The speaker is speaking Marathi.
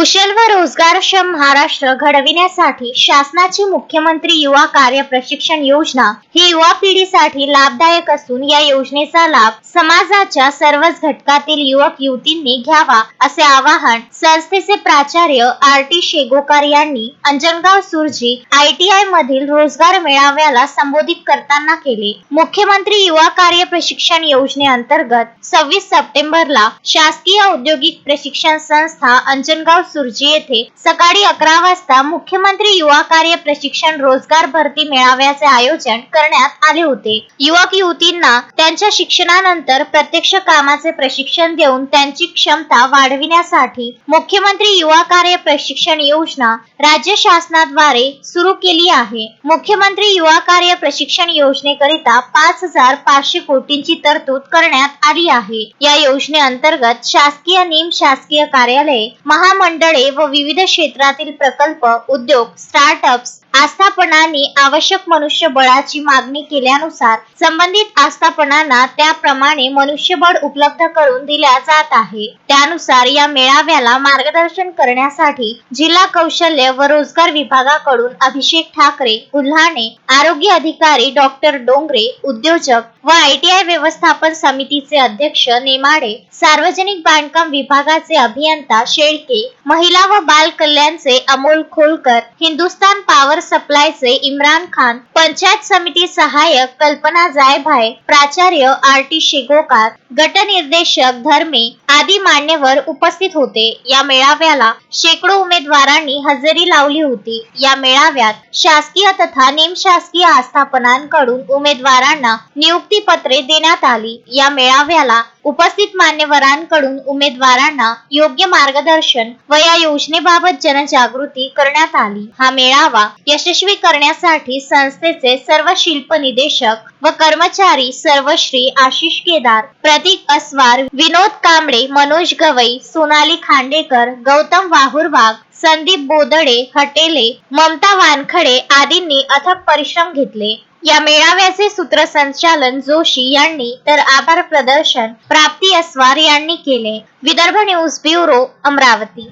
कुशल व रोजगारक्षम महाराष्ट्र घडविण्यासाठी शासनाची मुख्यमंत्री युवा कार्य प्रशिक्षण योजना ही युवा पिढीसाठी लाभदायक असून या योजनेचा लाभ समाजाच्या सर्वच घटकातील युवक युवतींनी घ्यावा असे आवाहन संस्थेचे प्राचार्य आर.टी. शेगोकार यांनी अंजनगाव सुरजी ITI मधील रोजगार मेळाव्याला संबोधित करताना केले। मुख्यमंत्री युवा कार्य प्रशिक्षण योजनेअंतर्गत 26 सप्टेंबरला शासकीय औद्योगिक प्रशिक्षण संस्था अंजनगाव सुरजी येथे सकाळी 11 वाजता मुख्यमंत्री युवा कार्य प्रशिक्षण रोजगार भरती मेळाव्याचे आयोजन करण्यात आले होते। युवक युवतींना त्यांच्या शिक्षणानंतर प्रत्यक्ष कामाचे प्रशिक्षण देऊन त्यांची क्षमता वाढविण्यासाठी मुख्यमंत्री युवा कार्य प्रशिक्षण योजना राज्य शासनाद्वारे सुरू केली आहे। मुख्यमंत्री युवा कार्य प्रशिक्षण योजनेकरिता 5,500 कोटींची तरतूद करण्यात आली आहे। या योजनेअंतर्गत शासकीय निमशासकीय कार्यालये, महामंडळे व विविध क्षेत्रातील प्रकल्प, उद्योग, स्टार्टअप्स आस्थापनांनी आवश्यक मनुष्यबळाची मागणी केल्यानुसार संबंधित आस्थापनांना त्याप्रमाणे मनुष्यबळ उपलब्ध करून दिल्या जात आहे। त्यानुसार या मेळाव्याला मार्गदर्शन करण्यासाठी जिल्हा कौशल्य व रोजगार विभागाकडून अभिषेक ठाकरे, उल्हाणे, आरोग्य अधिकारी डॉक्टर डोंगरे, उद्योजक व ITI व्यवस्थापन समितीचे अध्यक्ष नेमाडे, सार्वजनिक बांधकाम विभागाचे अभियंता शेळके, महिला व बाल कल्याणचे अमोल खोलकर, हिंदुस्तान पॉवर सप्लायचे इम्रान खान, पंचायत समिती सहाय्यक कल्पना जायभाय, प्राचार्य आर.टी. शेगोकार, गटनिर्देशक धर्मे आदी मान्यवर उपस्थित होते। या मेळाव्याला शेकडो उमेदवारांनी हजेरी लावली होती। या मेळाव्यात शासकीय तथा निमशासकीय आस्थापनांकडून उमेदवारांना नियुक्ती पत्रे देण्यात आली। या मेळाव्याला उपस्थित मान्यवरांकडून उमेदवारांना योग्य मार्गदर्शन व या योजनेबाबत जनजागृती करण्यात आली। हा मेळावा यशस्वी करण्यासाठी संस्थेचे सर्व शिल्प निदेशक व कर्मचारी सर्वश्री आशिष केदार, प्रतीक अस्वार, विनोद कांबळे, मनोज गवई, सोनाली खांडेकर, गौतम वाहुरवाग, संदीप बोदडे, हटेले, ममता वानखडे आदींनी अथक परिश्रम घेतले। या मेळाव्याचे सूत्रसंचालन जोशी यांनी तर आभार प्रदर्शन प्राप्ती अस्वार यांनी केले। Vidarbha news bureau, Amravati.